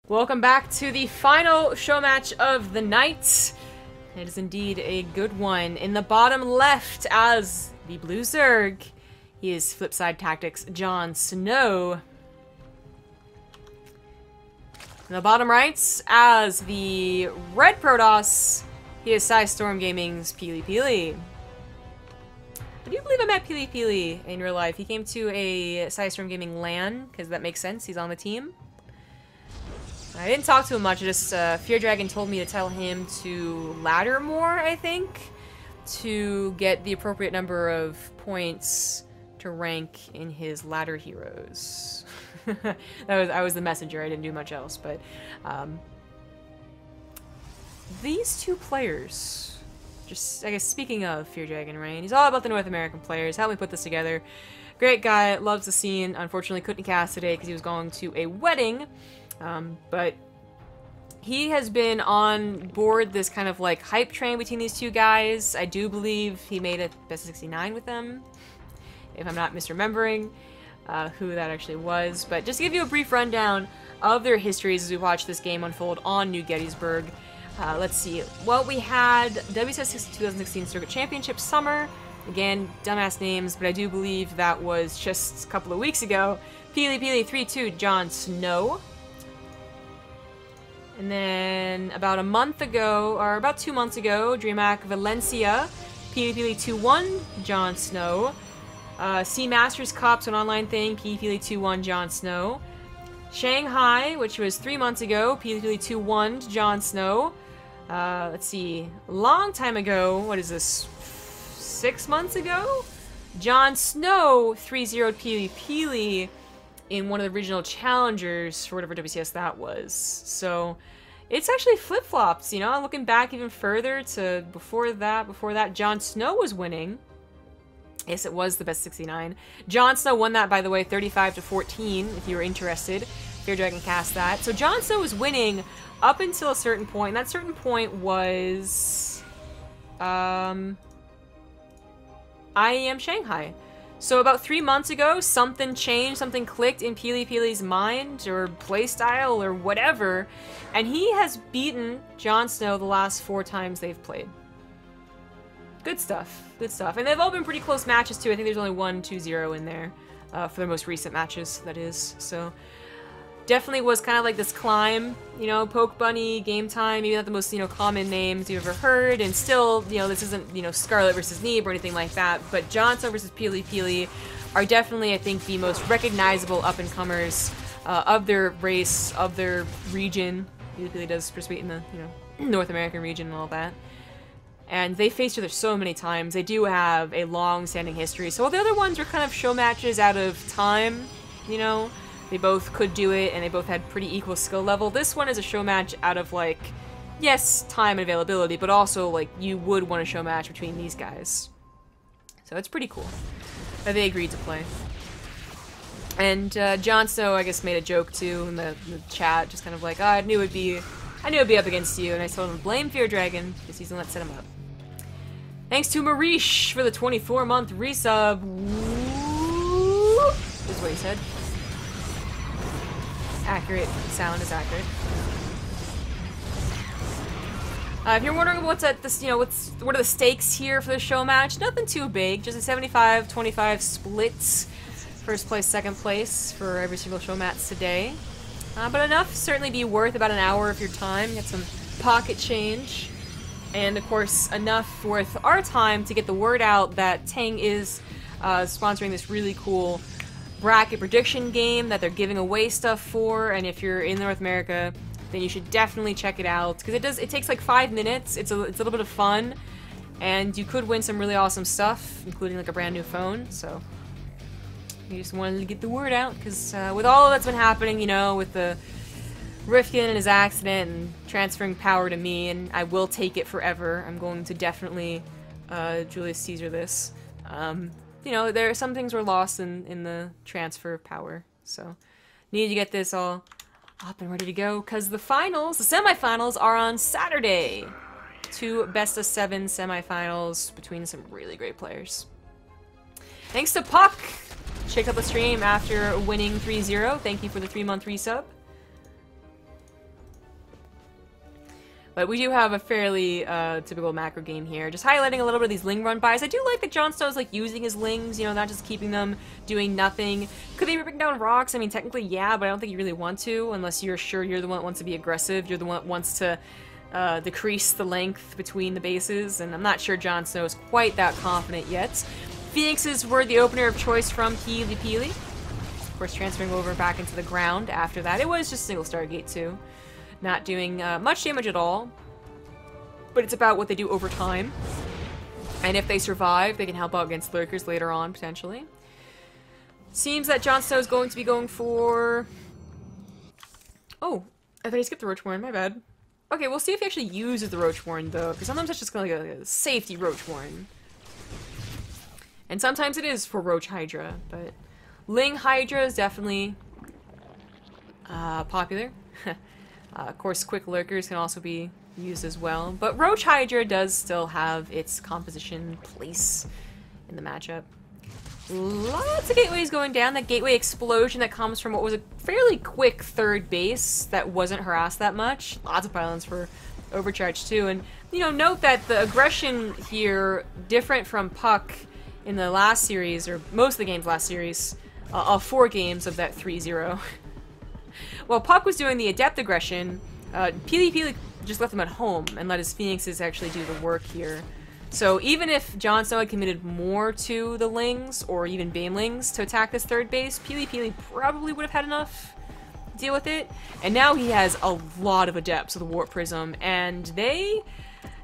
Welcome back to the final show match of the night. It is indeed a good one. In the bottom left as the blue Zerg, he is Flipside Tactics JonSnow. In the bottom right as the red Protoss, he is Storm Gaming's PiLiPiLi. I do believe I met PiLiPiLi in real life. He came to a Storm Gaming LAN, because that makes sense, he's on the team. I didn't talk to him much, just Fear Dragon told me to tell him to ladder more, I think, to get the appropriate number of points to rank in his ladder heroes. I was the messenger, I didn't do much else, but these two players, just, I guess, speaking of Fear Dragon, right? He's all about the North American players. Help me put this together. Great guy, loves the scene. Unfortunately, couldn't cast today because he was going to a wedding. But he has been on board this kind of like hype train between these two guys. I do believe he made a best 69 with them, if I'm not misremembering who that actually was. But just to give you a brief rundown of their histories as we watch this game unfold on New Gettysburg. Let's see. Well, we had WCS 2016 Circuit Championship Summer. Again, dumbass names, but I do believe that was just a couple of weeks ago. PiLiPiLi 3-2 JonSnow. And then about a month ago, or about 2 months ago, DreamHack Valencia, PiLiPiLi 2-1 JonSnow. C Masters Cup, so an online thing, PiLiPiLi 2-1 JonSnow. Shanghai, which was 3 months ago, PiLiPiLi 2-1 JonSnow. Let's see, a long time ago, what is this, 6 months ago? JonSnow 3-0'd PiLiPiLi in one of the regional challengers for whatever WCS that was. So it's actually flip-flops, you know, looking back even further to before that, JonSnow was winning. Yes, it was the best 69. JonSnow won that, by the way, 35-14, if you were interested. Fear Dragon cast that. So JonSnow was winning up until a certain point, and that certain point was IEM Shanghai. So about 3 months ago, something changed, something clicked in PiLiPiLi's mind, or playstyle, or whatever, and he has beaten JonSnow the last 4 times they've played. Good stuff, good stuff. And they've all been pretty close matches too. I think there's only 1-2-0 in there, for their most recent matches, that is. So definitely was kind of like this climb, you know, Poke Bunny, Game Time, maybe not the most, you know, common names you've ever heard, and still, you know, this isn't, you know, Scarlet versus Neeb or anything like that, but JonSnow versus PiLiPiLi are definitely, I think, the most recognizable up-and-comers of their race, of their region. PiLiPiLi does participate in the, you know, North American region and all that. And they faced each other so many times. They do have a long-standing history. So while the other ones were kind of show matches out of time, you know, they both could do it, and they both had pretty equal skill level. This one is a show match out of, like, yes, time and availability, but also, like, you would want a show match between these guys. So it's pretty cool that they agreed to play. And JonSnow, I guess, made a joke, too, in the chat, just kind of like, oh, I knew it'd be up against you, and I told him to blame Fear Dragon, because he's the one that set him up. Thanks to Marish for the 24-month resub. Woo! This is what he said. Accurate. Sound is accurate. If you're wondering what's at this, you know, what are the stakes here for the show match? Nothing too big. Just a 75-25 split. First place, second place for every single show match today. But enough to certainly be worth about an hour of your time. Get some pocket change. And of course, enough worth our time to get the word out that Tang is sponsoring this really cool bracket prediction game that they're giving away stuff for, and if you're in North America, then you should definitely check it out, because it takes like 5 minutes, it's a little bit of fun, and you could win some really awesome stuff, including like a brand new phone. So we just wanted to get the word out, because with all that's been happening, you know, with the Rifkin and his accident and transferring power to me, and I will take it forever. I'm going to definitely Julius Caesar this. You know, there some things were lost in the transfer of power, so need to get this all up and ready to go, because the finals, the semifinals, are on Saturday. 2 best-of-7 semifinals between some really great players. Thanks to Puck! Check out the stream after winning 3-0. Thank you for the 3-month resub. But we do have a fairly typical macro game here. Just highlighting a little bit of these Ling run bys. I do like that JonSnow is like using his Lings, you know, not just keeping them doing nothing. Could they be breaking down rocks? I mean, technically, yeah, but I don't think you really want to, unless you're sure you're the one that wants to be aggressive. You're the one that wants to decrease the length between the bases, and I'm not sure JonSnow is quite that confident yet. Phoenixes were the opener of choice from PiLiPiLi. Of course, transferring over back into the ground after that. It was just single Stargate too. Not doing much damage at all, but it's about what they do over time. And if they survive, they can help out against lurkers later on, potentially. Seems that JonSnow is going to be going for... Oh, I thought he skipped the Roachwarren, my bad. Okay, we'll see if he actually uses the Roachwarren, though, because sometimes it's just kind of like a safety Roachwarren. And sometimes it is for Roach Hydra, but Ling Hydra is definitely popular. Of course, quick lurkers can also be used as well, but Roach Hydra does still have its composition place in the matchup. Lots of gateways going down. That gateway explosion that comes from what was a fairly quick third base that wasn't harassed that much. Lots of pylons for overcharge too, and you know, note that the aggression here different from Puck in the last series, or most of the games last series, all 4 games of that 3-0. While Puck was doing the adept aggression, PiLiPiLi just left him at home and let his Phoenixes actually do the work here. So even if JonSnow had committed more to the Lings, or even Banelings, to attack this third base, PiLiPiLi probably would have had enough to deal with it. And now he has a lot of adepts with the Warp Prism, and they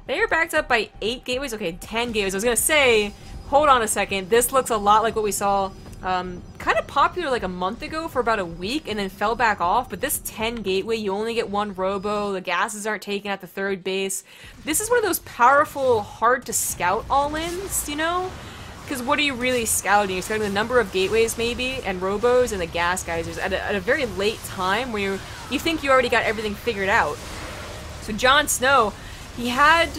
are backed up by 8 gateways. Okay, 10 gateways. I was gonna say, hold on a second, this looks a lot like what we saw kind of popular like a month ago for about a week and then fell back off, but this 10 gateway, you only get 1 robo, the gases aren't taken at the third base. This is one of those powerful, hard to scout all-ins, you know? Because what are you really scouting? You're scouting the number of gateways maybe, and robos and the gas geysers at a very late time where you think you already got everything figured out. So JonSnow, he had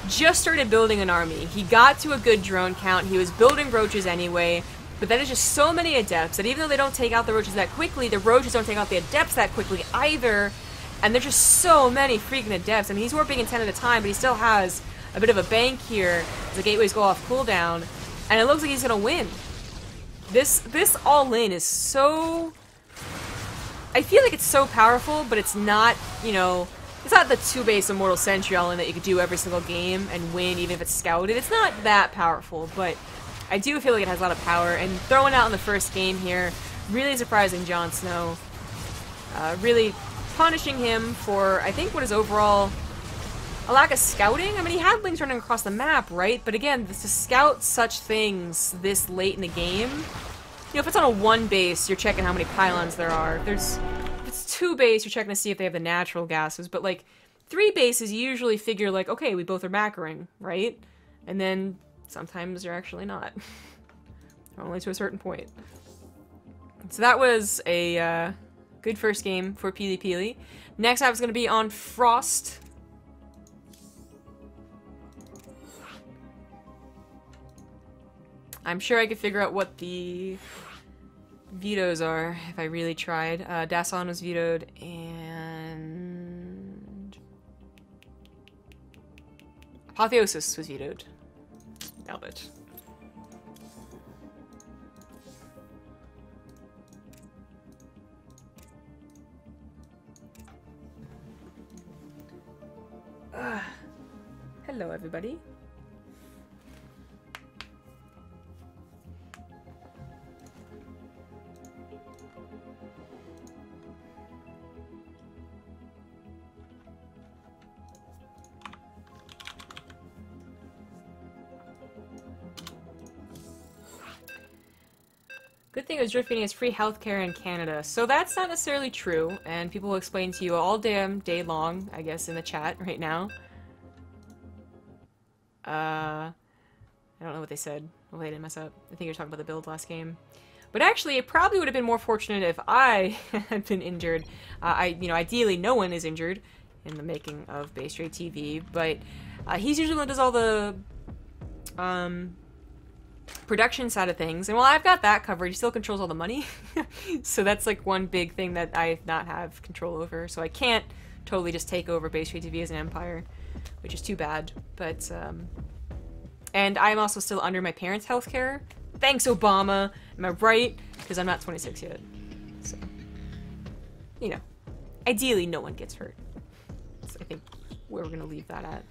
just started building an army. He got to a good drone count, he was building roaches anyway, but that is just so many adepts that even though they don't take out the roaches that quickly, the roaches don't take out the adepts that quickly either, and there's just so many freaking adepts. I mean, he's warping in 10 at a time, but he still has a bit of a bank here as the gateways go off cooldown, and it looks like he's gonna win. This all-in is so... I feel like it's so powerful, but it's not, you know... It's not the 2-base Immortal Sentry all-in that you could do every single game and win, even if it's scouted. It's not that powerful, but I do feel like it has a lot of power, and throwing out in the first game here, really surprising JonSnow. Really punishing him for, I think, what is overall a lack of scouting. I mean, he had Lings running across the map, right? But again, to scout such things this late in the game, you know, if it's on a 1 base, you're checking how many pylons there are. If it's 2 base, you're checking to see if they have the natural gases. But like 3 bases, you usually figure like, okay, we both are macroing, right? And then sometimes you're actually not. Only to a certain point. So that was a good first game for PiLiPiLi. Next up is going to be on Frost. I'm sure I could figure out what the vetoes are if I really tried. Dasan was vetoed, and Apotheosis was vetoed. Nailed it. Hello, everybody. Good thing is Drifting has free healthcare in Canada, so that's not necessarily true, and people will explain to you all damn day long, I guess, in the chat right now. I don't know what they said. Hopefully I didn't mess up. I think you were talking about the build last game. But actually, it probably would have been more fortunate if I had been injured. You know, ideally no one is injured in the making of BaseTradeTV, but he's usually the one that does all the production side of things, and while I've got that covered, he still controls all the money. So that's like one big thing that I not have control over, so I can't totally just take over BaseTradeTV as an empire, which is too bad. But, and I'm also still under my parents' healthcare. Thanks, Obama. Am I right? Because I'm not 26 yet. So, you know, ideally no one gets hurt. So I think where we're going to leave that at.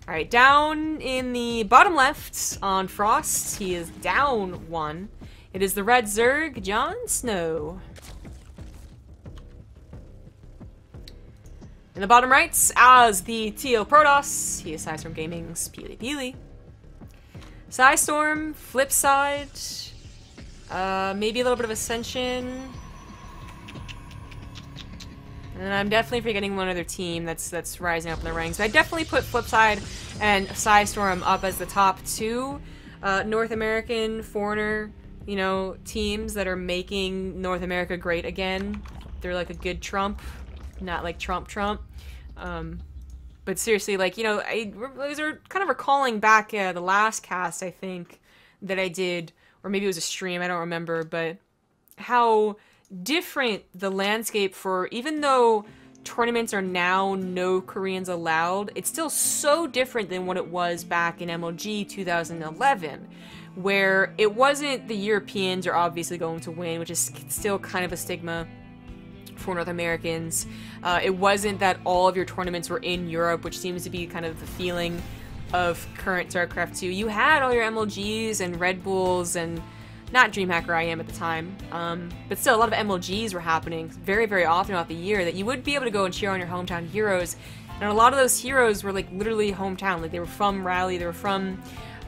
Alright, down in the bottom left on Frost, he is down 1. It is the red Zerg, JonSnow. In the bottom right, as the teal Protoss, he is Psystorm Gaming's PiLiPiLi. Psystorm, flip side, maybe a little bit of Ascension. And I'm definitely forgetting one other team that's rising up in the ranks. But I definitely put Flipside and Psystorm up as the top 2 North American foreigner, you know, teams that are making North America great again. They're like a good Trump, not like Trump. But seriously, like, you know, I was kind of recalling back the last cast, I think, that I did, or maybe it was a stream, I don't remember, but how different the landscape for, even though tournaments are now no Koreans allowed, it's still so different than what it was back in MLG 2011, where it wasn't the Europeans are obviously going to win, which is still kind of a stigma for North Americans. It wasn't that all of your tournaments were in Europe, which seems to be kind of the feeling of current StarCraft 2. You had all your MLGs and Red Bulls and not DreamHack or IM at the time, but still a lot of MLGs were happening very, very often throughout the year that you would be able to go and cheer on your hometown heroes. And a lot of those heroes were like literally hometown. Like they were from Raleigh, they were from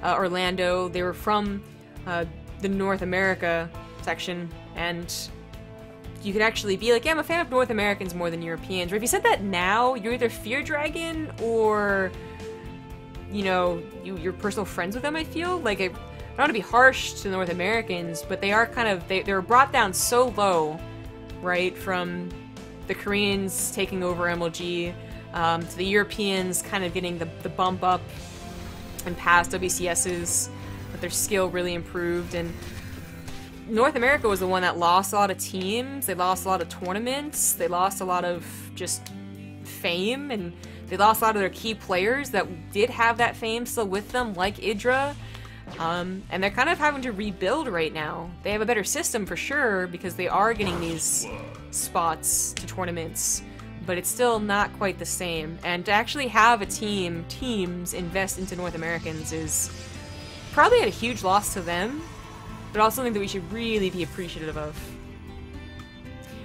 Orlando, they were from the North America section, and you could actually be like, yeah, I'm a fan of North Americans more than Europeans. Or if you said that now, you're either Fear Dragon or, you know, you're personal friends with them, I feel. Like, I don't want to be harsh to North Americans, but they are kind of, they were brought down so low, right, from the Koreans taking over MLG, to the Europeans kind of getting the bump up and past WCSs, but their skill really improved, and North America was the one that lost a lot of teams, they lost a lot of tournaments, they lost a lot of just fame, and they lost a lot of their key players that did have that fame still with them, like Idra. And they're kind of having to rebuild right now. They have a better system for sure, because they are getting these spots to tournaments, but it's still not quite the same. And to actually have a teams invest into North Americans is probably a huge loss to them, but also something that we should really be appreciative of.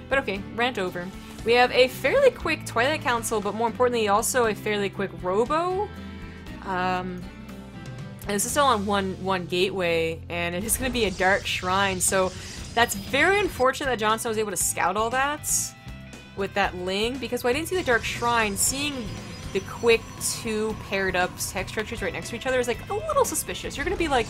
But okay, rant over. We have a fairly quick Twilight Council, but more importantly also a fairly quick Robo. And this is still on one gateway, and it is going to be a Dark Shrine, so that's very unfortunate that JonSnow was able to scout all that with that Ling, because when I didn't see the Dark Shrine, seeing the quick 2 paired up tech structures right next to each other is like a little suspicious. You're going to be like,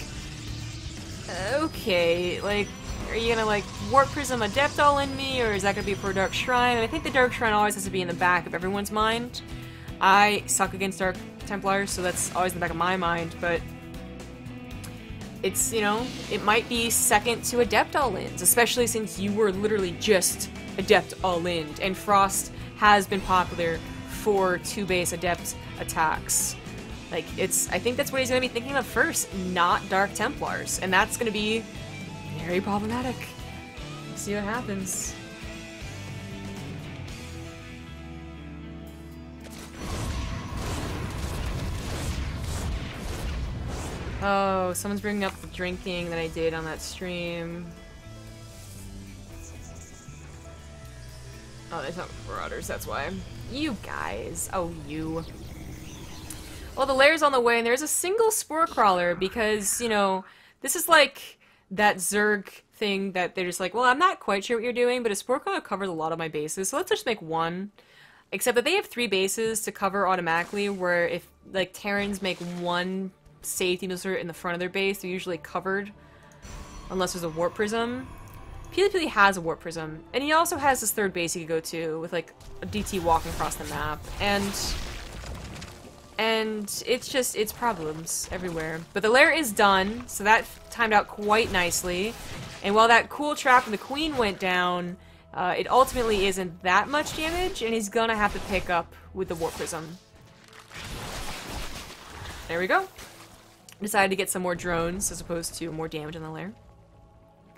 okay, like, are you going to like Warp Prism Adept all in me, or is that going to be for Dark Shrine? And I think the Dark Shrine always has to be in the back of everyone's mind. I suck against Dark Templars, so that's always in the back of my mind, but it's, you know, it might be second to Adept all-ins, especially since you were literally just Adept all-in, and Frost has been popular for 2-base Adept attacks. Like, I think that's what he's going to be thinking of first, not Dark Templars, and that's going to be very problematic. We'll see what happens. Oh, someone's bringing up the drinking that I did on that stream. Oh, there's not Marauders, that's why. You guys. Oh, you. Well, the lair's on the way, and there's a single Spore Crawler, because, you know, this is like that Zerg thing that they're just like, well, I'm not quite sure what you're doing, but a Spore Crawler covers a lot of my bases, so let's just make one. Except that they have 3 bases to cover automatically, where if, like, Terrans make 1 safety missile in the front of their base, they're usually covered unless there's a Warp Prism. PiLiPiLi has a Warp Prism, and he also has this 3rd base he could go to with like a DT walking across the map, and it's problems everywhere. But the lair is done, so that timed out quite nicely, and while that cool trap from the Queen went down, It ultimately isn't that much damage, and he's gonna have to pick up with the Warp Prism. There we go. Decided to get some more drones as opposed to more damage in the lair.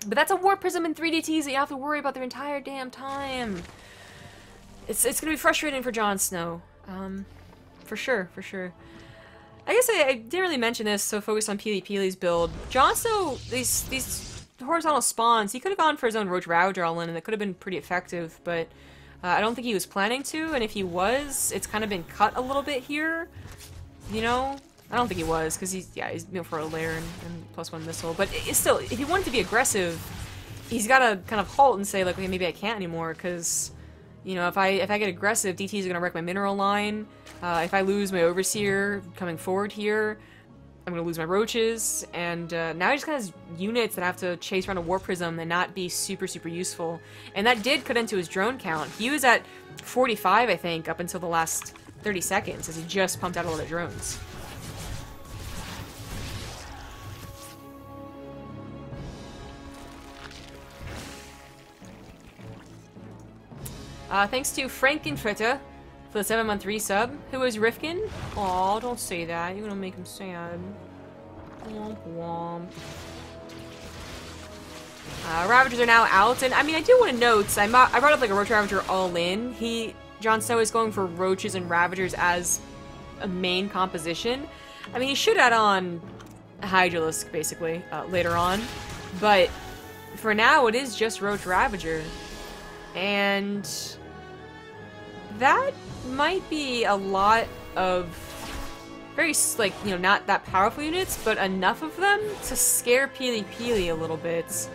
But that's a Warp Prism and 3DTs that you have to worry about their entire damn time. It's gonna be frustrating for JonSnow. For sure, for sure. I guess I didn't really mention this, so focused on PiLiPiLi's build. JonSnow, these horizontal spawns, he could have gone for his own Roach Ravager all in, and it could have been pretty effective, but I don't think he was planning to, and if he was, it's kind of been cut a little bit here, you know? I don't think he was, because he's for a lair and +1 missile, but it's still, if he wanted to be aggressive, he's got to kind of halt and say, like, okay, maybe I can't anymore, because, you know, if I get aggressive, DTs are going to wreck my mineral line. If I lose my Overseer coming forward here, I'm going to lose my Roaches, and now he just kind of has units that have to chase around a Warp Prism and not be super, super useful. And that did cut into his drone count. He was at 45, I think, up until the last 30 seconds, as he just pumped out a lot of drones. Thanks to Frankenfritter for the 7-month resub. Who is Rifkin? Aw, don't say that. You're gonna make him sad. Womp womp. Ravagers are now out, and I mean, I do want to note, I brought up like a Roach Ravager all-in. JonSnow is going for Roaches and Ravagers as a main composition. I mean, he should add on Hydralisk, basically, later on. But for now, it is just Roach Ravager. And that might be a lot of very, like, you know, not that powerful units, but enough of them to scare PiLiPiLi a little bit.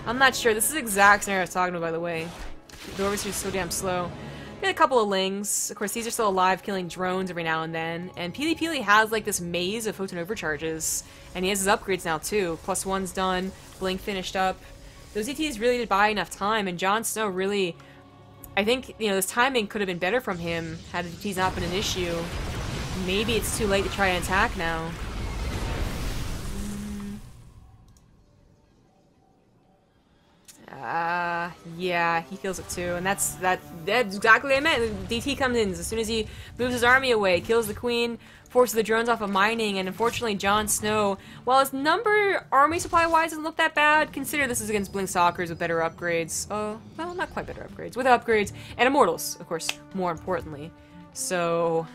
I'm not sure. This is the exact scenario I was talking about, by the way. The Overseer is so damn slow. Get a couple of Lings. Of course, these are still alive, killing drones every now and then. And PiLiPiLi has, like, this maze of Photon Overcharges. And he has his upgrades now, too. +1's done. Blink finished up. Those ETs really did buy enough time, and JonSnow really... I think, you know, this timing could have been better from him had ETs not been an issue. Maybe it's too late to try and attack now. Yeah, he feels it too, and that's exactly what I meant. DT comes in as soon as he moves his army away, kills the queen, forces the drones off of mining, and unfortunately JonSnow, while his number army supply-wise doesn't look that bad, consider this is against Blink Stalkers with better upgrades. Oh, well, not quite better upgrades. With upgrades, and Immortals, of course, more importantly. So...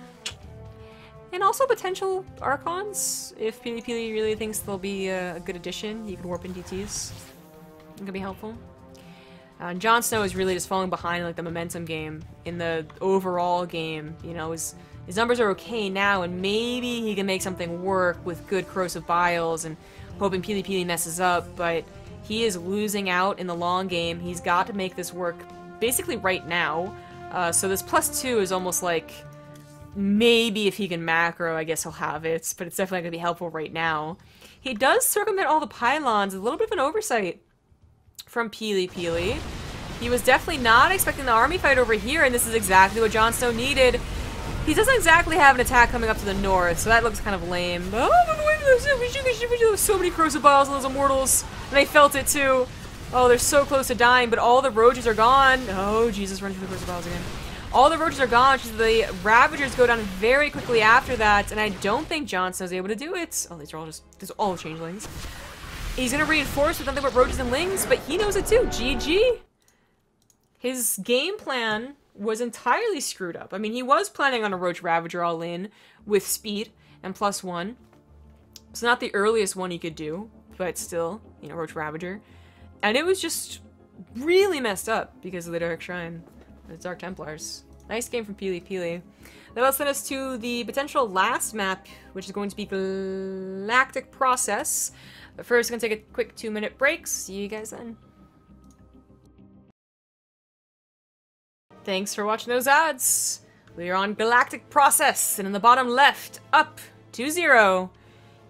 and also potential Archons, if PiLiPiLi really thinks they'll be a good addition. You can warp in DTs. It can be helpful. JonSnow is really just falling behind in, like, the momentum game, in the overall game. You know, his numbers are okay now, and maybe he can make something work with good Corrosive Biles and hoping PiLiPiLi messes up, but he is losing out in the long game. He's got to make this work basically right now. So this +2 is almost like, maybe if he can macro, I guess he'll have it, but it's definitely going to be helpful right now. He does circumvent all the pylons, a little bit of an oversight from PiLiPiLi. He was definitely not expecting the army fight over here, and this is exactly what JonSnow needed. He doesn't exactly have an attack coming up to the north, so that looks kind of lame. Oh, there's so many Corrosive Biles on those Immortals, and they felt it too. Oh, they're so close to dying, but all the Roaches are gone. Oh, Jesus, running through the Corrosive Biles again. All the Roaches are gone, the Ravagers go down very quickly after that, and I don't think JonSnow's able to do it. Oh, these are all changelings. He's gonna reinforce with nothing but Roaches and Lings, but he knows it too. GG. His game plan was entirely screwed up. I mean, he was planning on a Roach Ravager all in with speed and +1. It's not the earliest one he could do, but still, you know, Roach Ravager. And it was just really messed up because of the Dark Shrine. The Dark Templars. Nice game from PiLiPiLi. That will send us to the potential last map, which is going to be Galactic Process. But first, we're going to take a quick 2-minute break. See you guys then. Thanks for watching those ads. We are on Galactic Process, and in the bottom left, up 2-0,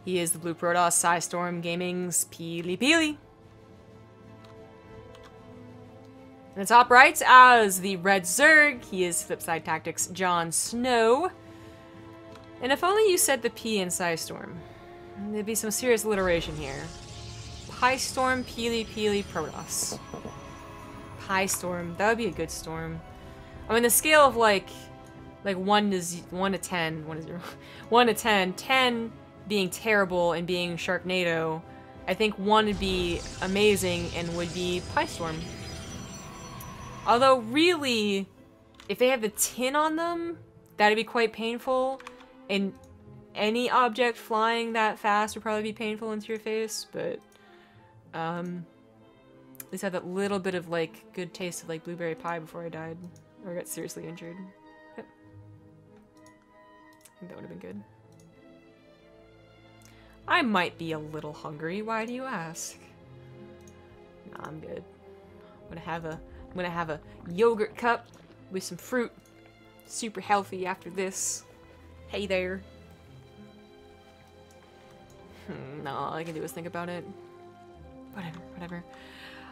he is the Blue Protoss Psystorm Gaming's PiLiPiLi. In the top right, as the Red Zerg, he is Flipside Tactics JonSnow. And if only you said the P in Psystorm, there'd be some serious alliteration here. Psystorm PiLiPiLi Protoss. High storm. That would be a good storm. I mean, the scale of like 1 to 10, 1 to 0, 1 to 10, 10 being terrible and being Sharknado. I think 1 would be amazing and would be Pie Storm. Although, really, if they have the tin on them, that'd be quite painful. And any object flying that fast would probably be painful into your face, but at least have that little bit of like good taste of like blueberry pie before I died or got seriously injured. Yep. I think that would have been good. I might be a little hungry. Why do you ask? Nah, I'm good. I'm gonna have a yogurt cup with some fruit. Super healthy after this. Hey there. No, all I can do is think about it. Whatever.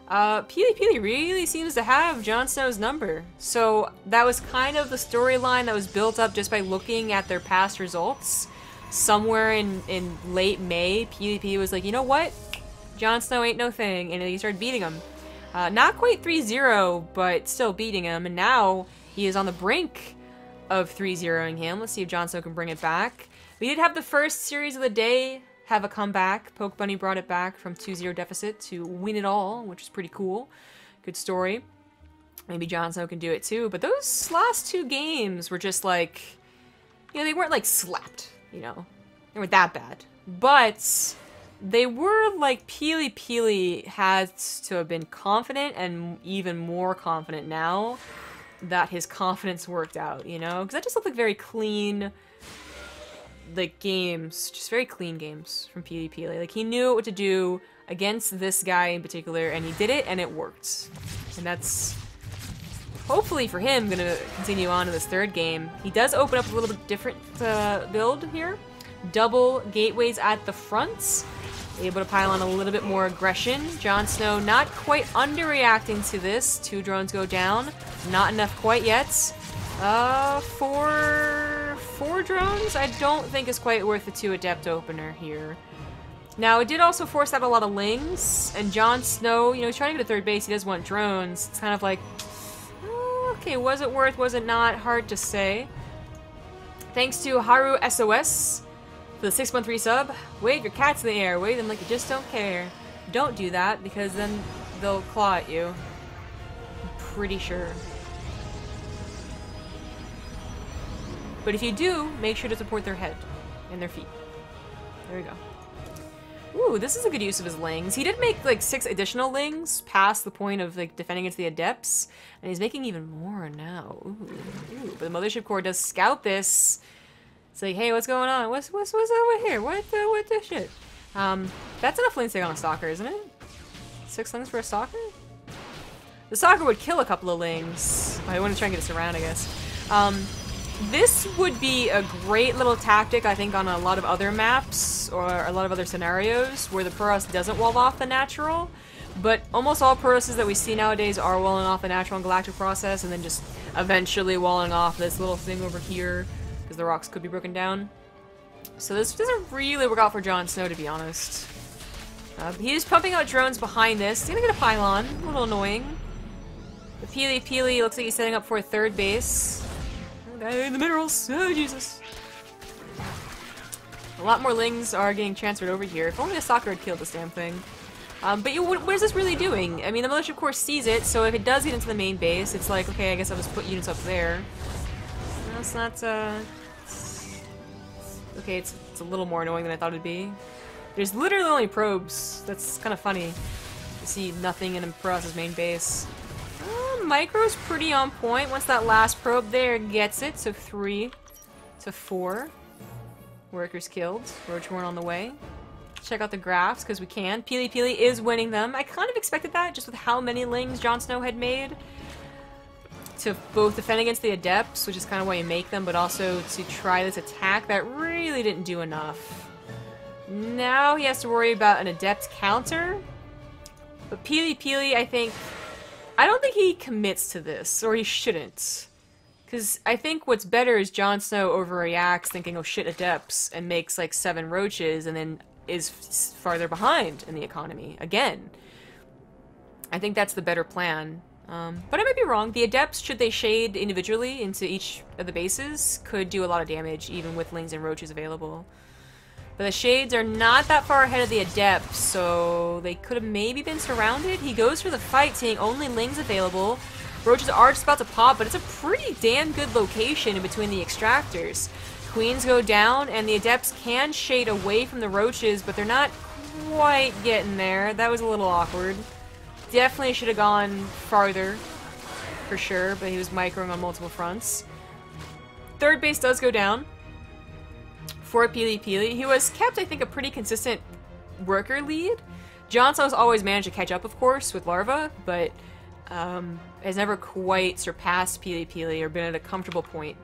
PiLiPiLi really seems to have JonSnow's number. So that was kind of the storyline that was built up just by looking at their past results. Somewhere in late May, PiLiPiLi was like, you know what? JonSnow ain't no thing, and he started beating him. Not quite 3-0, but still beating him, and now he is on the brink of 3-0ing him. Let's see if JonSnow can bring it back. We did have the first series of the day have a comeback. Poke Bunny brought it back from 2-0 deficit to win it all, which is pretty cool. Good story. Maybe JonSnow can do it too, but those last 2 games were just like, you know, they weren't like slapped, you know. They weren't that bad. But they were like PiLiPiLi has to have been confident and even more confident now that his confidence worked out, you know? Because that just looked like very clean, like, games. Just very clean games from PiLiPiLi. Like, he knew what to do against this guy in particular, and he did it, and it worked. And that's, hopefully for him, gonna continue on to this 3rd game. He does open up a little bit different build here. Double gateways at the front. Able to pile on a little bit more aggression. JonSnow not quite underreacting to this. 2 drones go down. Not enough quite yet. 4 drones I don't think is quite worth the 2 adept opener here. Now, it did also force out a lot of lings, and JonSnow, you know, he's trying to get to 3rd base. He does want drones. It's kind of like, okay, was it worth, was it not? Hard to say. Thanks to Haru SOS for the 6-month resub. Wave your cats in the air. Wave them like you just don't care. Don't do that, because then they'll claw at you. I'm pretty sure. But if you do, make sure to support their head and their feet. There we go. Ooh, this is a good use of his lings. He did make like 6 additional lings past the point of like defending against the adepts, and he's making even more now. Ooh. But the Mothership Core does scout this. It's like, hey, what's going on? What's over here? What the shit? That's enough lings to take on a stalker, isn't it? 6 lings for a stalker? The stalker would kill a couple of lings. I want to try and get us around, I guess. This would be a great little tactic, I think, on a lot of other maps or a lot of other scenarios where the Protoss doesn't wall off the natural. But almost all Protosses that we see nowadays are walling off the natural and galactic process and then just eventually walling off this little thing over here because the rocks could be broken down. So this doesn't really work out for JonSnow, to be honest. He's pumping out drones behind this. He's gonna get a pylon. A little annoying. The PiLiPiLi looks like he's setting up for a 3rd base. The minerals! Oh, Jesus! A lot more lings are getting transferred over here. If only a stalker had killed this damn thing. But what is this really doing? I mean, the Mothership Core sees it, so if it does get into the main base, it's like, okay, I guess I'll just put units up there. No, it's not, okay, it's a little more annoying than I thought it'd be. There's literally only probes. That's kind of funny. To see nothing in Protoss's main base. Micro's pretty on point once that last probe there gets it, so 3 to 4 workers killed. Roachhorn on the way. Check out the graphs, because we can. PiLiPiLi is winning them. I kind of expected that, just with how many lings JonSnow had made. To both defend against the adepts, which is kind of why you make them, but also to try this attack that really didn't do enough. Now he has to worry about an adept counter. But PiLiPiLi, I don't think he commits to this, or he shouldn't. Because I think what's better is JonSnow overreacts, thinking, oh shit, adepts, and makes like 7 roaches, and then is farther behind in the economy, again. I think that's the better plan. But I might be wrong. The Adepts, should they shade individually into each of the bases, could do a lot of damage, even with Lings and Roaches available. But the Shades are not that far ahead of the Adepts, so they could have maybe been surrounded. He goes for the fight, seeing only Lings available. Roaches are just about to pop, but it's a pretty damn good location in between the Extractors. Queens go down, and the Adepts can shade away from the Roaches, but they're not quite getting there. That was a little awkward. Definitely should have gone farther, for sure, but he was microing on multiple fronts. Third base does go down for PiLiPiLi. He was kept, I think, a pretty consistent worker lead. JonSnow's always managed to catch up, of course, with Larva, but has never quite surpassed PiLiPiLi or been at a comfortable point.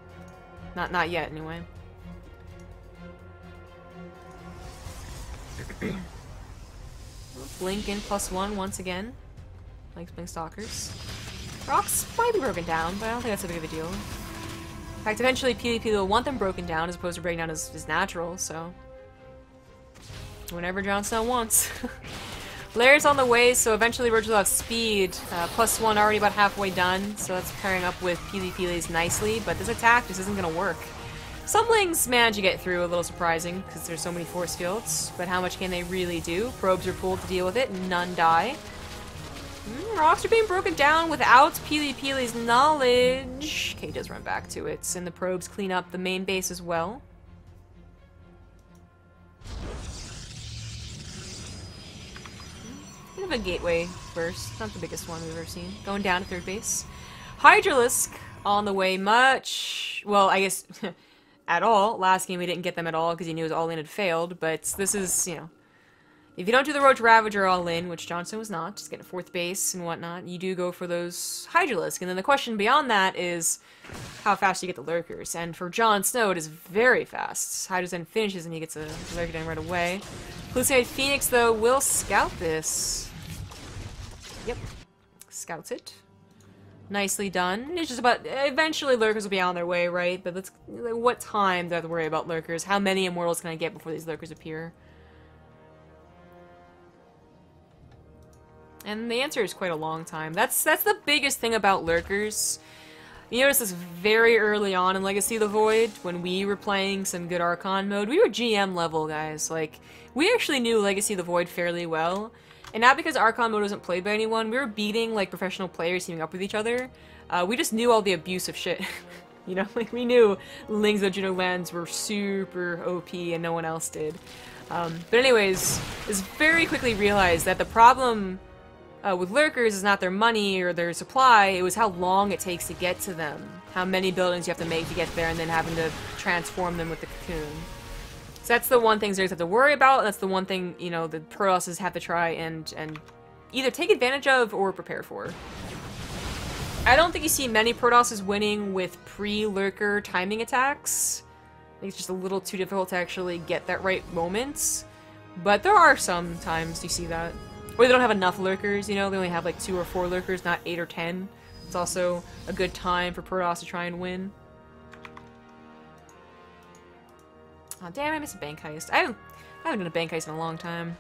Not yet, anyway. Blink in +1 once again. Like Blink Stalkers. Rocks might be broken down, but I don't think that's a big of a deal. In fact, eventually PiLiPiLi will want them broken down as opposed to breaking down as natural, so... whenever JonSnow wants. Lairs on the way, so eventually Roach will have speed. +1 already about halfway done, so that's pairing up with PiLiPiLi's nicely, but this attack just isn't going to work. Some Lings manage to get through, a little surprising, because there's so many force fields, but how much can they really do? Probes are pulled to deal with it, none die. Rocks are being broken down without PiLiPiLi's knowledge. Okay, does run back to it, and the probes clean up the main base as well. Bit of a gateway burst, not the biggest one we've ever seen. Going down to third base. Hydralisk on the way much... well, I guess at all. Last game we didn't get them at all because he knew his all-in had failed, but this is, you know... if you don't do the Roach Ravager all-in, which JonSnow was not, just getting fourth base and whatnot, you do go for those Hydralisk. And then the question beyond that is how fast you get the Lurkers. And for JonSnow, it is very fast. Hydralisk then finishes and he gets a Lurker down right away. Hallucinated Phoenix, though, will scout this. Yep. Scouts it. Nicely done. It's just about... eventually Lurkers will be on their way, right? But let's... what time do I have to worry about Lurkers? How many Immortals can I get before these Lurkers appear? And the answer is quite a long time. That's the biggest thing about Lurkers. You notice this very early on in Legacy of the Void, when we were playing some good Archon mode. We were GM level, guys. Like, we actually knew Legacy of the Void fairly well. And not because Archon mode wasn't played by anyone, we were beating, like, professional players teaming up with each other. We just knew all the abusive shit. You know, like, we knew Lings of Juno Lands were super OP and no one else did. But anyways, just very quickly realized that the problem... with Lurkers is not their money or their supply, it was how long it takes to get to them. How many buildings you have to make to get there and then having to transform them with the cocoon. So that's the one thing Zergs have to worry about, and that's the one thing, you know, the Protosses have to try and either take advantage of or prepare for. I don't think you see many Protosses winning with pre-Lurker timing attacks. I think it's just a little too difficult to actually get that right moment. But there are some times you see that. Or they don't have enough Lurkers, you know, they only have like 2 or 4 Lurkers, not 8 or 10. It's also a good time for Protoss to try and win. Oh damn, I missed a bank heist. I haven't done a bank heist in a long time.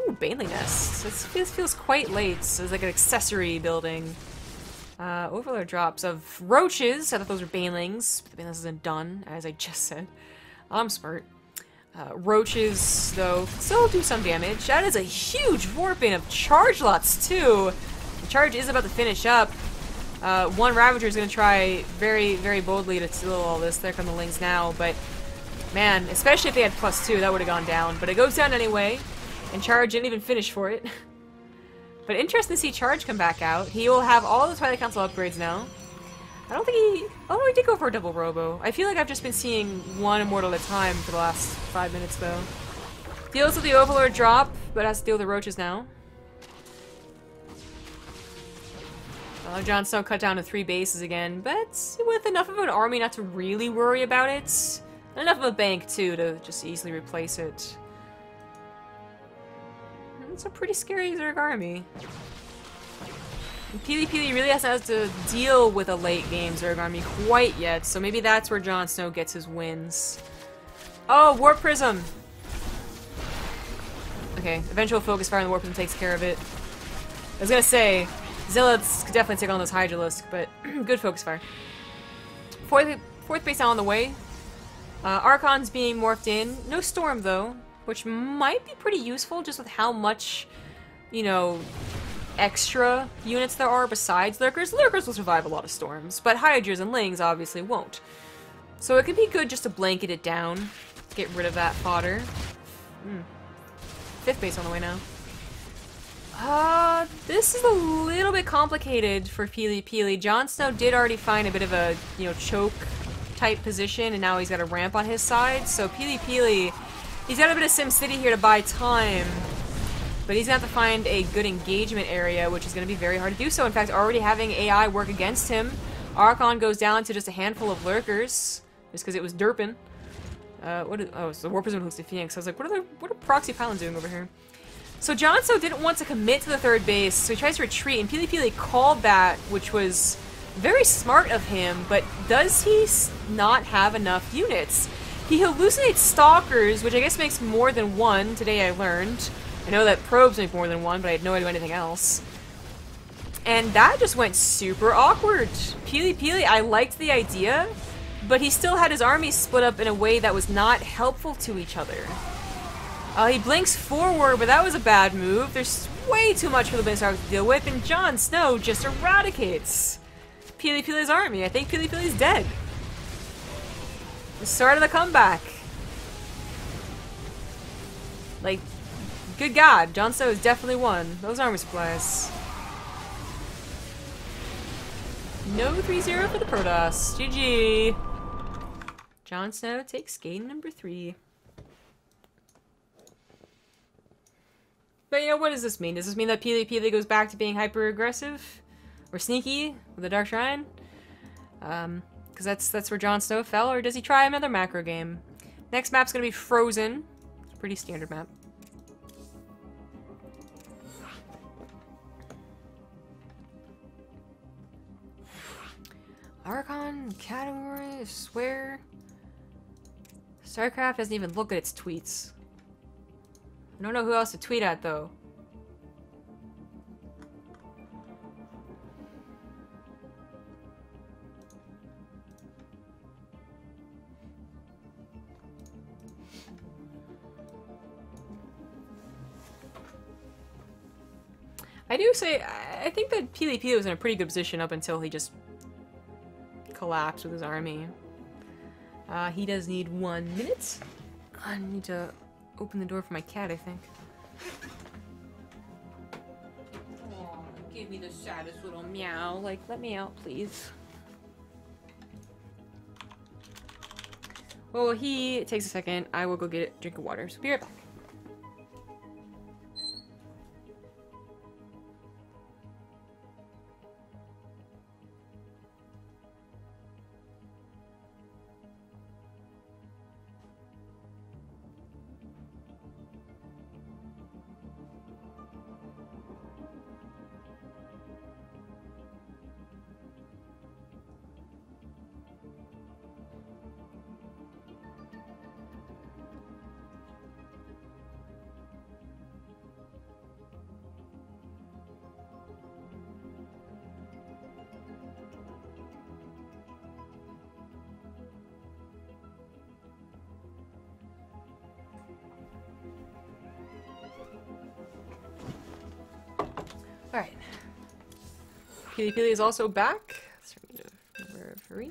Ooh, Baneling Nest. This feels quite late. It's like an accessory building. Overlord drops of Roaches. I thought those were Banelings, but the Banelings isn't done, as I just said. I'm smart. Roaches, though, still do some damage. That is a huge warping of charge lots, too. The charge is about to finish up. One Ravager is going to try very, very boldly to steal all this. There come the Lings now, but man, especially if they had +2, that would have gone down. But it goes down anyway, and Charge didn't even finish for it. But interesting to see Charge come back out. He will have all the Twilight Council upgrades now. I don't think he... oh, he did go for a double Robo. I feel like I've just been seeing one Immortal at a time for the last 5 minutes, though. Deals with the Overlord drop, but has to deal with the Roaches now. JonSnow cut down to 3 bases again, but with enough of an army not to really worry about it. And enough of a bank, too, to just easily replace it. It's a pretty scary Zerg army. PiLiPiLi really hasn't had to deal with a late game Zerg army quite yet, so maybe that's where JonSnow gets his wins. Oh, Warp Prism! Okay, eventual focus fire on the Warp Prism takes care of it. I was gonna say, Zealots could definitely take on this Hydralisk, but good focus fire. Fourth base now on the way. Archon's being morphed in. No Storm, though, which might be pretty useful just with how much, you know, extra units there are besides Lurkers. Lurkers will survive a lot of Storms, but Hydras and Lings obviously won't. So it could be good just to blanket it down, get rid of that fodder. Fifth base on the way now. This is a little bit complicated for PiLiPiLi. JonSnow did already find a bit of a, you know, choke type position, and now he's got a ramp on his side. So PiLiPiLi, he's got a bit of SimCity here to buy time, but he's gonna have to find a good engagement area, which is gonna be very hard to do so. In fact, already having AI work against him. Archon goes down to just a handful of Lurkers, just because it was derping. Oh, so the War Prism hooks to Phoenix. I was like, what are Proxy Pylons doing over here? So JonSnow didn't want to commit to the third base, so he tries to retreat, and PiLiPiLi called that, which was very smart of him, but does he not have enough units? He hallucinates Stalkers, which I guess makes more than one, today I learned. I know that Probes make more than one, but I had no idea anything else. And that just went super awkward. PiLiPiLi, I liked the idea, but he still had his army split up in a way that was not helpful to each other. He blinks forward, but that was a bad move. There's way too much for the Blizzard to deal with, and JonSnow just eradicates PiLiPiLi's army. I think PiLiPiLi's dead. The start of the comeback. Like, good God, JonSnow has definitely won. Those army supplies. No 3-0 for the Protoss. GG. JonSnow takes game number 3. But, you know, what does this mean? Does this mean that PiLiPiLi goes back to being hyper-aggressive? Or sneaky with the Dark Shrine? Because that's where JonSnow fell, or does he try another macro game? Next map's gonna be Frozen. It's a pretty standard map. Archon, category, I swear. StarCraft doesn't even look at its tweets. I don't know who else to tweet at, though. I do say, I think that PiLiPiLi was in a pretty good position up until he just collapsed with his army. He does need 1 minute. I need to open the door for my cat, I think. Aw, give me the saddest little meow. Like, let me out, please. Well, it takes a second. I will go get a drink of water. So be right back. Alright. PiLiPiLi is also back. Let's turn to number 3.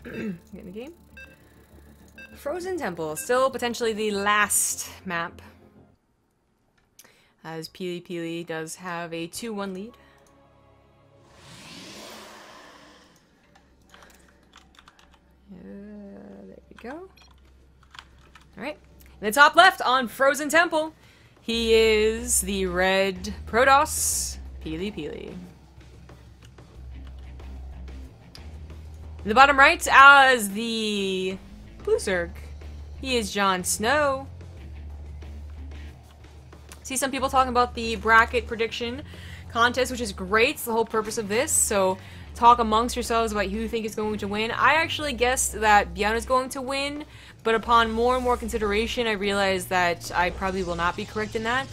Get in the game. Frozen Temple. Still potentially the last map. As PiLiPiLi does have a 2-1 lead. There we go. Alright. In the top left on Frozen Temple, he is the red Protoss, PiLiPiLi. In the bottom right, as the blue Zerg, he is JonSnow. See some people talking about the bracket prediction contest, which is great. It's the whole purpose of this. So talk amongst yourselves about who you think is going to win. I actually guessed that Bjorn is going to win, but upon more and more consideration, I realized that I probably will not be correct in that.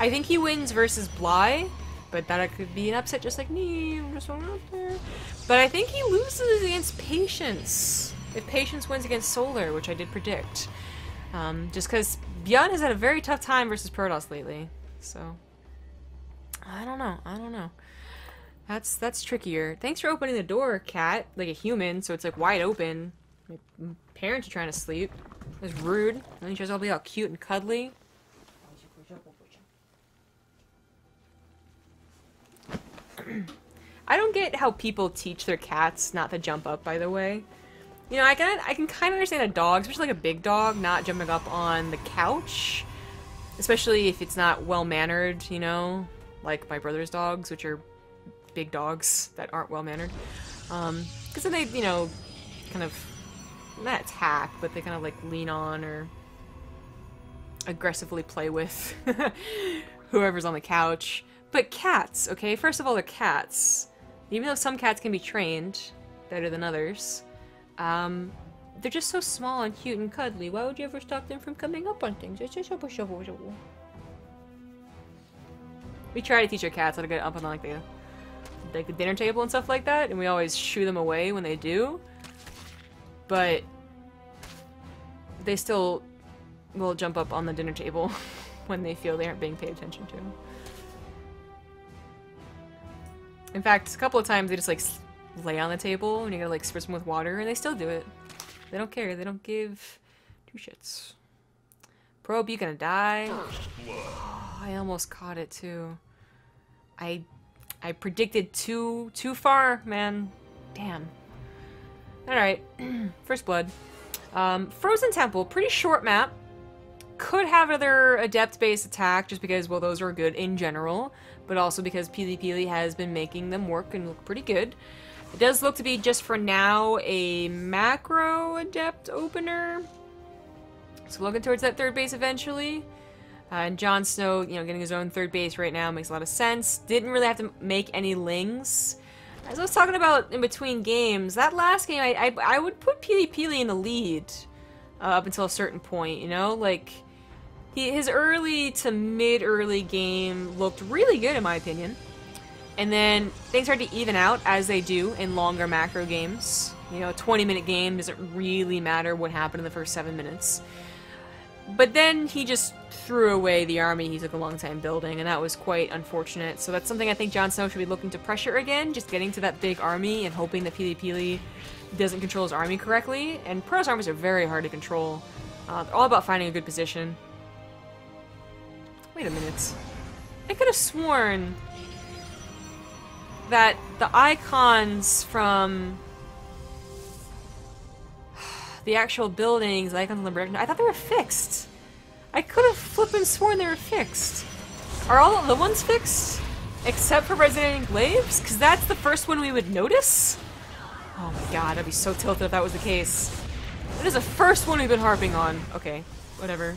I think he wins versus Bly, But that could be an upset just like me. I'm just throwing it out there. But I think he loses against Patience. If Patience wins against Solar, which I did predict. Just because Bjorn has had a very tough time versus Protoss lately. So, I don't know. That's trickier. Thanks for opening the door, cat. Like a human, so it's like wide open. My parents are trying to sleep. It's rude. And you guys all be all cute and cuddly. I don't get how people teach their cats not to jump up, by the way. You know, I can kind of understand a dog, especially like a big dog, not jumping up on the couch. Especially if it's not well-mannered, you know? Like my brother's dogs, which are big dogs that aren't well-mannered. Because then they, you know, kind of, not attack, but they kind of like lean on or aggressively play with whoever's on the couch. But cats, okay? First of all, they're cats. Even though some cats can be trained better than others, they're just so small and cute and cuddly. Why would you ever stop them from coming up on things? It's just we try to teach our cats how to get up on like the dinner table and stuff like that, and we always shoo them away when they do. But they still will jump up on the dinner table when they feel they aren't being paid attention to. In fact, a couple of times they just like lay on the table and you gotta like spritz them with water, and they still do it. They don't care. They don't give two shits. Probe, you gonna die? Oh, I almost caught it too. I predicted too far, man. Damn. Alright. First blood. Frozen Temple, pretty short map. Could have another adept-based attack just because, well, those are good in general, but also because PiLiPiLi has been making them work and look pretty good. It does look to be, just for now, a macro adept opener. So looking towards that third base eventually. And JonSnow, you know, getting his own third base right now makes a lot of sense. Didn't really have to make any lings. As I was talking about in between games, that last game, I would put PiLiPiLi in the lead up until a certain point, you know? Like, his early to mid-early game looked really good in my opinion. And then things started to even out, as they do in longer macro games. You know, a 20-minute game doesn't really matter what happened in the first 7 minutes. But then he just threw away the army he took a long time building, and that was quite unfortunate. So that's something I think JonSnow should be looking to pressure again, just getting to that big army and hoping that PiLiPiLi doesn't control his army correctly. And Pro's armies are very hard to control. They're all about finding a good position. Wait a minute. I could have sworn that the icons from the actual buildings, the icons on the brick, I thought they were fixed. I could have flippin' sworn they were fixed. Are all the ones fixed? Except for Resonating Glaives? Because that's the first one we would notice? Oh my god, I'd be so tilted if that was the case. That is the first one we've been harping on. Okay, whatever.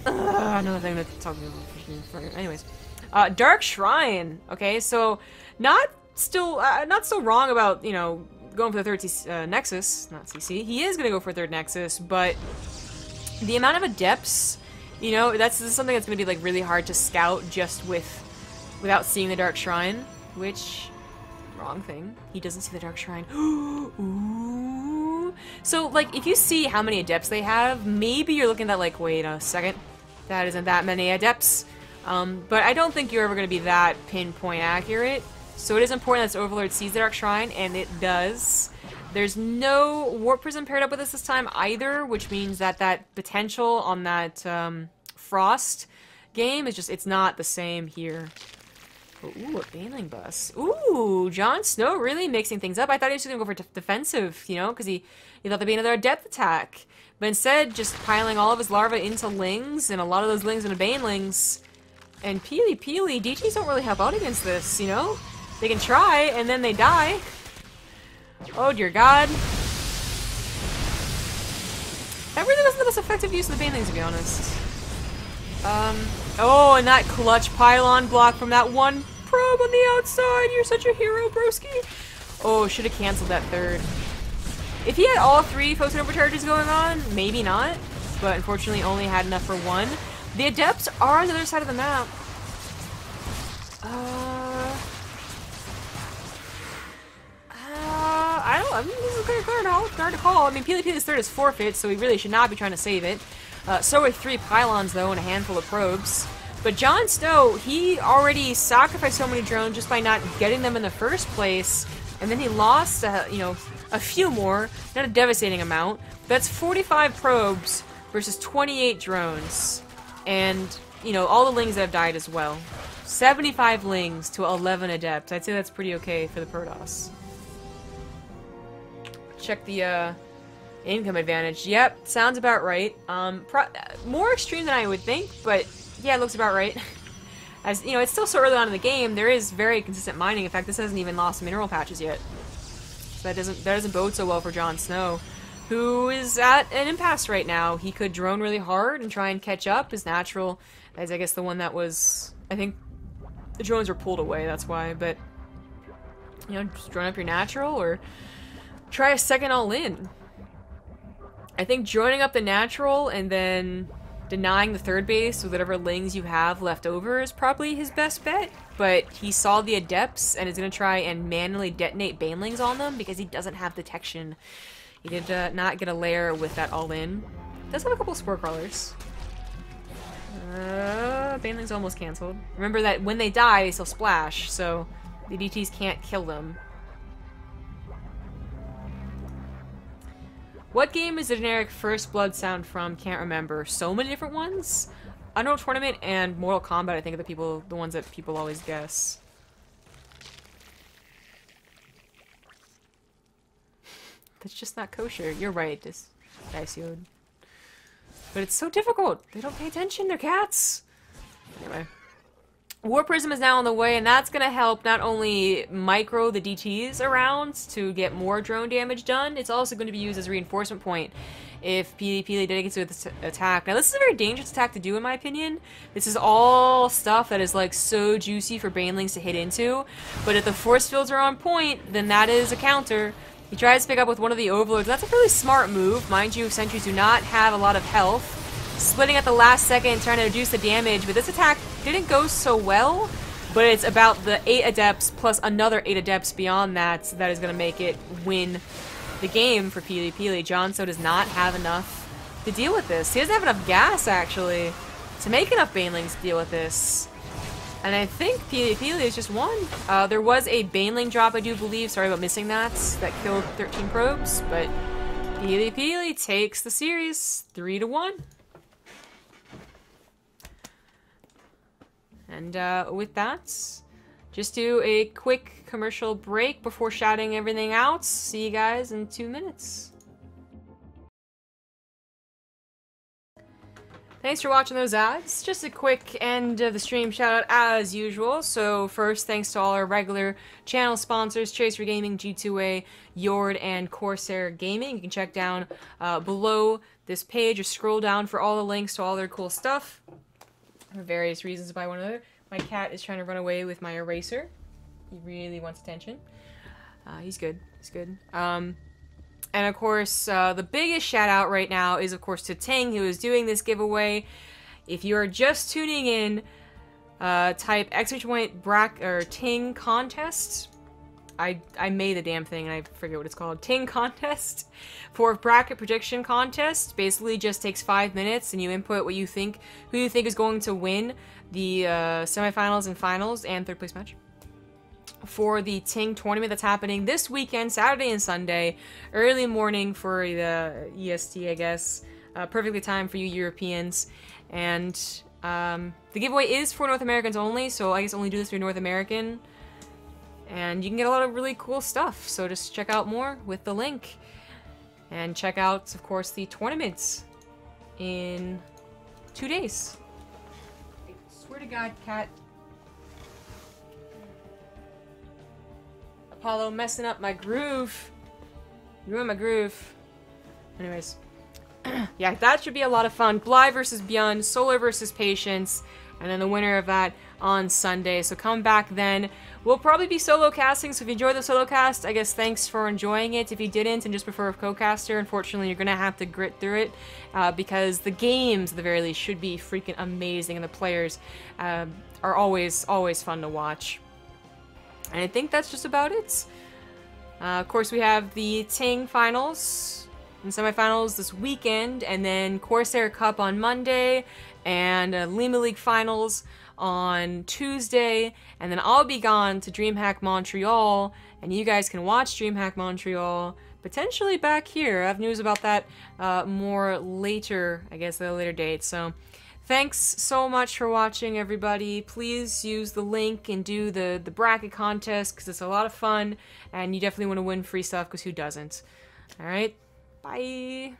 Another thing to talk about. Anyways. Dark Shrine. Okay, so not still wrong about, you know, going for the third Nexus, not CC. He is going to go for a third Nexus, but the amount of adepts, you know, this is something that's going to be like really hard to scout just without seeing the Dark Shrine, which, wrong thing. He doesn't see the Dark Shrine. Ooh. So, like, if you see how many adepts they have, maybe you're looking at like, wait a second, that isn't that many adepts. But I don't think you're ever going to be that pinpoint accurate. So it is important that Overlord sees the Dark Shrine, and it does. There's no Warp Prism paired up with us this time either, which means that that potential on that Frost game is just, it's not the same here. Ooh, a Baneling Bus. Ooh, JonSnow really mixing things up. I thought he was just going to go for defensive, you know, because he thought there'd be another depth attack. But instead, just piling all of his larvae into Lings, and a lot of those Lings into Banelings. And PiLiPiLi, DGs don't really help out against this, you know? They can try, and then they die. Oh dear god. That really wasn't the most effective use of the Banelings, to be honest. Oh, and that clutch pylon block from that one probe on the outside. You're such a hero, broski. Oh, should have canceled that third. If he had all three Photon Overcharges going on, maybe not. But unfortunately only had enough for one. The Adepts are on the other side of the map. I mean, this is hard to call. I mean, PiLiPiLi's third is forfeit, so we really should not be trying to save it. So are 3 pylons, though, and a handful of probes. But JonSnow, he already sacrificed so many drones just by not getting them in the first place, and then he lost, you know, a few more, not a devastating amount. That's 45 probes versus 28 drones, and, you know, all the lings that have died as well. 75 lings to 11 adepts. I'd say that's pretty okay for the Protoss. Check the, income advantage. Yep, sounds about right. More extreme than I would think, but yeah, it looks about right. As, you know, it's still so early on in the game, there is very consistent mining. In fact, this hasn't even lost mineral patches yet. So that doesn't bode so well for JonSnow, who is at an impasse right now. He could drone really hard and try and catch up. His natural, as I guess the one that was, I think the drones were pulled away, that's why, but, you know, just drone up your natural or try a second all-in. I think joining up the natural and then denying the third base with whatever lings you have left over is probably his best bet, but he saw the adepts and is going to try and manually detonate banelings on them because he doesn't have detection. He did not get a lair with that all-in. Does have a couple spore crawlers. Banelings almost cancelled. Remember that when they die, they still splash, so the DTs can't kill them. What game is the generic First Blood sound from? Can't remember. So many different ones? Unreal Tournament and Mortal Kombat, I think, are the ones that people always guess. That's just not kosher. You're right, this Diceyode. But it's so difficult. They don't pay attention, they're cats. Anyway. War Prism is now on the way, and that's going to help not only micro the DTs around to get more drone damage done, it's also going to be used as a reinforcement point if PiLiPiLi dedicates to this attack. Now, this is a very dangerous attack to do, in my opinion. This is all stuff that is, like, so juicy for banelings to hit into, but if the force fields are on point, then that is a counter. He tries to pick up with one of the overlords. That's a really smart move. Mind you, sentries do not have a lot of health. Splitting at the last second, trying to reduce the damage, but this attack didn't go so well, but it's about the 8 adepts plus another 8 adepts beyond that that is going to make it win the game for PiLiPiLi. JonSnow does not have enough to deal with this. He doesn't have enough gas, actually, to make enough banelings to deal with this. And I think PiLiPiLi is just won. There was a baneling drop, I do believe. Sorry about missing that. That killed 13 probes, but PiLiPiLi takes the series 3-1. And with that, just do a quick commercial break before shouting everything out. See you guys in 2 minutes. Thanks for watching those ads. Just a quick end of the stream shout out as usual. So first, thanks to all our regular channel sponsors, Tracer Gaming, G2A, Yord, and Corsair Gaming. You can check down below this page or scroll down for all the links to all their cool stuff. For various reasons by one another. My cat is trying to run away with my eraser. He really wants attention. He's good. He's good. And of course, the biggest shout out right now is of course to Ting, who is doing this giveaway. If you are just tuning in, type !Ting contest. I made the damn thing and I forget what it's called. Ting contest for bracket prediction contest. Basically just takes 5 minutes and you input what you think, who you think is going to win the semifinals and finals and third place match for the Ting tournament that's happening this weekend, Saturday and Sunday, early morning for the EST, I guess. Perfectly timed for you Europeans. And the giveaway is for North Americans only, so I guess only do this if you're North American. And you can get a lot of really cool stuff, so just check out more with the link. And check out, of course, the tournaments in 2 days. I swear to God, cat. Apollo messing up my groove. You ruined my groove. Anyways. Yeah, that should be a lot of fun. Bly versus Beyond, Solar versus Patience, and then the winner of that on Sunday. So come back then. We'll probably be solo casting, so if you enjoyed the solo cast, I guess thanks for enjoying it. If you didn't and just prefer a co-caster, unfortunately you're gonna have to grit through it, because the games, at the very least, should be freaking amazing, and the players are always fun to watch. And I think that's just about it. Of course, we have the Ting finals and semifinals this weekend, and then Corsair Cup on Monday, and Lima League finals on Tuesday, and then I'll be gone to DreamHack Montreal, and you guys can watch DreamHack Montreal potentially back here. I have news about that more later, I guess, at a later date. So thanks so much for watching, everybody. Please use the link and do the bracket contest, because it's a lot of fun, and you definitely want to win free stuff, because who doesn't? Alright, bye!